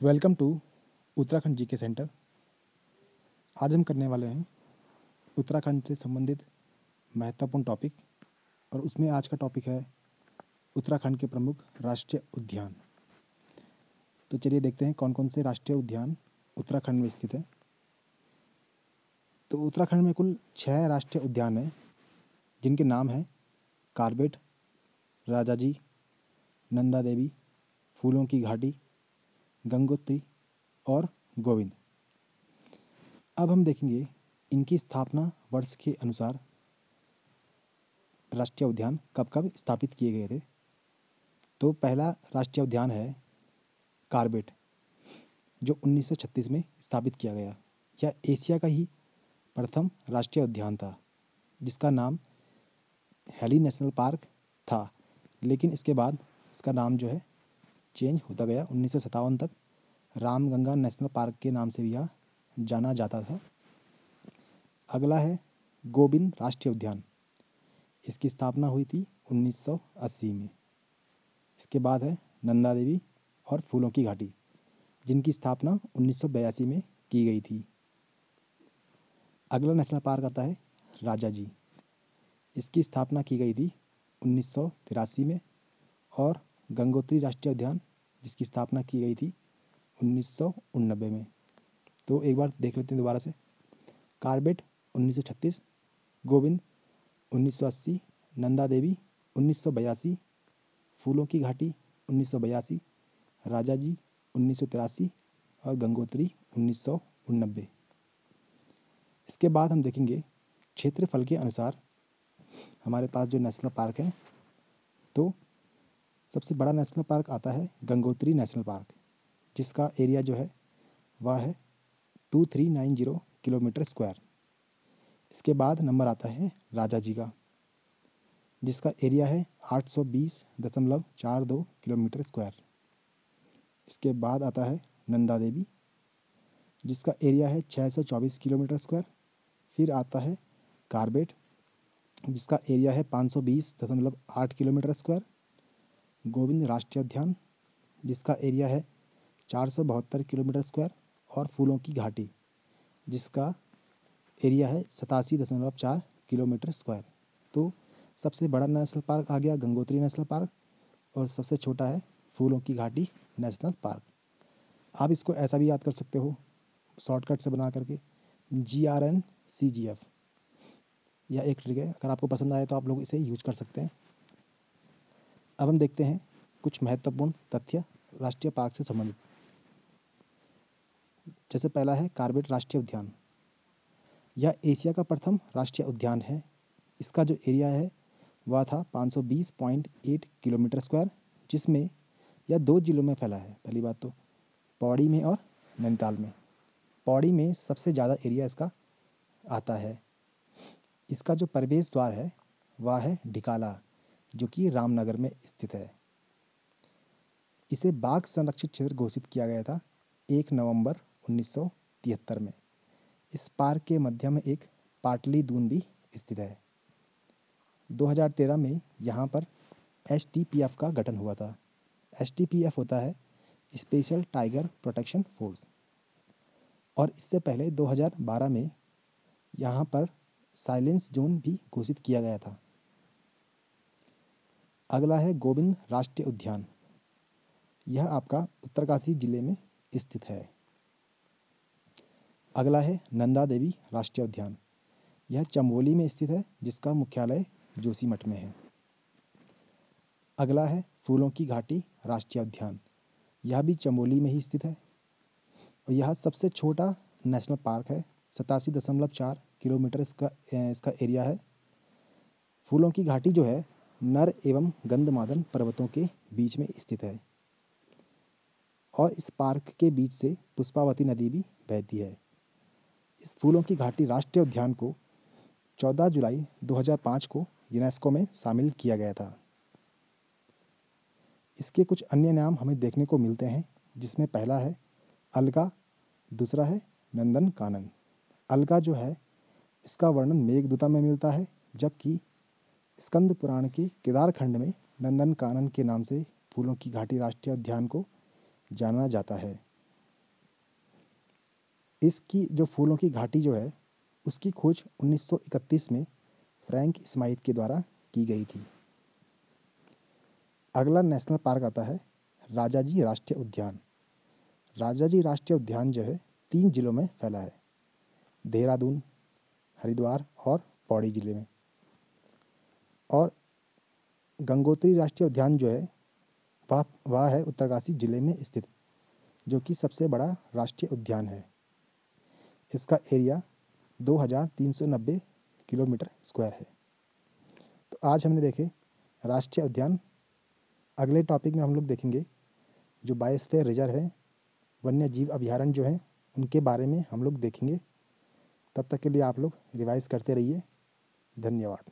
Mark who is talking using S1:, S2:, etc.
S1: Welcome to Uttarakhand GK centre. आज हम करने वाले हैं उत्तराखंड से संबंधित महत्वपूर्ण टॉपिक, और उसमें आज का टॉपिक है उत्तराखंड के प्रमुख राष्ट्रीय उद्यान। तो चलिए देखते हैं कौन कौन से राष्ट्रीय उद्यान उत्तराखंड में स्थित है। तो उत्तराखंड में कुल 6 राष्ट्रीय उद्यान हैं, जिनके नाम हैं कार्बेट, राजाजी, नंदा देवी, फूलों की घाटी, गंगोत्री और गोविंद। अब हम देखेंगे इनकी स्थापना वर्ष के अनुसार राष्ट्रीय उद्यान कब कब स्थापित किए गए थे। तो पहला राष्ट्रीय उद्यान है कार्बेट, जो 1936 में स्थापित किया गया। यह एशिया का ही प्रथम राष्ट्रीय उद्यान था, जिसका नाम हेली नेशनल पार्क था, लेकिन इसके बाद इसका नाम जो है चेंज होता गया। 1957 तक रामगंगा नेशनल पार्क के नाम से भी यह जाना जाता था। अगला है गोविंद राष्ट्रीय उद्यान। इसकी स्थापना हुई थी 1980 में। इसके बाद है नंदा देवी और फूलों की घाटी, जिनकी स्थापना 1982 में की गई थी। अगला नेशनल पार्क आता है राजाजी। इसकी स्थापना की गई थी 1983 में। और गंगोत्री राष्ट्रीय उद्यान, जिसकी स्थापना की गई थी 1989 में। तो एक बार देख लेते हैं दोबारा से। कार्बेट 1936, गोविंद 1980, नंदा देवी 1982, फूलों की घाटी 1982, राजाजी 1983 और गंगोत्री 1989। इसके बाद हम देखेंगे क्षेत्रफल के अनुसार हमारे पास जो नेशनल पार्क है। तो सबसे बड़ा नेशनल पार्क आता है गंगोत्री नेशनल पार्क, जिसका एरिया जो है वह है 2390 किलोमीटर स्क्वायर। इसके बाद नंबर आता है राजाजी का, जिसका एरिया है 820.42 किलोमीटर स्क्वायर। इसके बाद आता है नंदा देवी, जिसका एरिया है 624 किलोमीटर स्क्वायर। फिर आता है कार्बेट, जिसका एरिया है 520.8 किलोमीटर स्क्वायर। गोविंद राष्ट्रीय उद्यान, जिसका एरिया है 472 किलोमीटर स्क्वायर। और फूलों की घाटी, जिसका एरिया है 87.4 किलोमीटर स्क्वायर। तो सबसे बड़ा नेशनल पार्क आ गया गंगोत्री नेशनल पार्क, और सबसे छोटा है फूलों की घाटी नेशनल पार्क। आप इसको ऐसा भी याद कर सकते हो शॉर्टकट से बना करके, GRNCGF। यह एक ट्रिक है, अगर आपको पसंद आए तो आप लोग इसे यूज कर सकते हैं। अब हम देखते हैं कुछ महत्वपूर्ण तथ्य राष्ट्रीय पार्क से संबंधित। जैसे पहला है कार्बेट राष्ट्रीय उद्यान। यह एशिया का प्रथम राष्ट्रीय उद्यान है। इसका जो एरिया है वह था 520.8 किलोमीटर स्क्वायर, जिसमें यह 2 जिलों में फैला है। पहली बात तो पौड़ी में और नैनीताल में। पौड़ी में सबसे ज़्यादा एरिया इसका आता है। इसका जो प्रवेश द्वार है वह है ढिकाला, जो कि रामनगर में स्थित है। इसे बाघ संरक्षित क्षेत्र घोषित किया गया था 1 नवंबर 1973 में। इस पार्क के मध्य में एक पाटली दून भी स्थित है। 2013 में यहाँ पर STPF का गठन हुआ था। STPF होता है स्पेशल टाइगर प्रोटेक्शन फोर्स। और इससे पहले 2012 में यहाँ पर साइलेंस जोन भी घोषित किया गया था। अगला है गोविंद राष्ट्रीय उद्यान। यह आपका उत्तरकाशी जिले में स्थित है। अगला है नंदा देवी राष्ट्रीय उद्यान। यह चमोली में स्थित है, जिसका मुख्यालय जोशीमठ में है। अगला है फूलों की घाटी राष्ट्रीय उद्यान। यह भी चमोली में ही स्थित है, और यह सबसे छोटा नेशनल पार्क है। 87.4 किलोमीटर इसका एरिया है। फूलों की घाटी जो है नर एवं गंधमादन पर्वतों के बीच में स्थित है, और इस पार्क के बीच से पुष्पावती नदी भी बहती है। इस फूलों की घाटी राष्ट्रीय उद्यान को 14 जुलाई 2005 को यूनेस्को में शामिल किया गया था। इसके कुछ अन्य नाम हमें देखने को मिलते हैं, जिसमें पहला है अलगा, दूसरा है नंदन कानन। अलगा जो है इसका वर्णन मेघदूता में मिलता है, जबकि स्कंद पुराण के केदार खंड में नंदन कानन के नाम से फूलों की घाटी राष्ट्रीय उद्यान को जाना जाता है। इसकी जो फूलों की घाटी जो है उसकी खोज 1931 में फ्रैंक स्माइथ के द्वारा की गई थी। अगला नेशनल पार्क आता है राजाजी राष्ट्रीय उद्यान। राजाजी राष्ट्रीय उद्यान जो है 3 जिलों में फैला है, देहरादून, हरिद्वार और पौड़ी जिले में। और गंगोत्री राष्ट्रीय उद्यान जो है वह है उत्तरकाशी जिले में स्थित, जो कि सबसे बड़ा राष्ट्रीय उद्यान है। इसका एरिया 2390 किलोमीटर स्क्वायर है। तो आज हमने देखे राष्ट्रीय उद्यान। अगले टॉपिक में हम लोग देखेंगे जो बायोस्फीयर रिजर्व है, वन्य जीव अभयारण्य जो है, उनके बारे में हम लोग देखेंगे। तब तक के लिए आप लोग रिवाइज करते रहिए। धन्यवाद।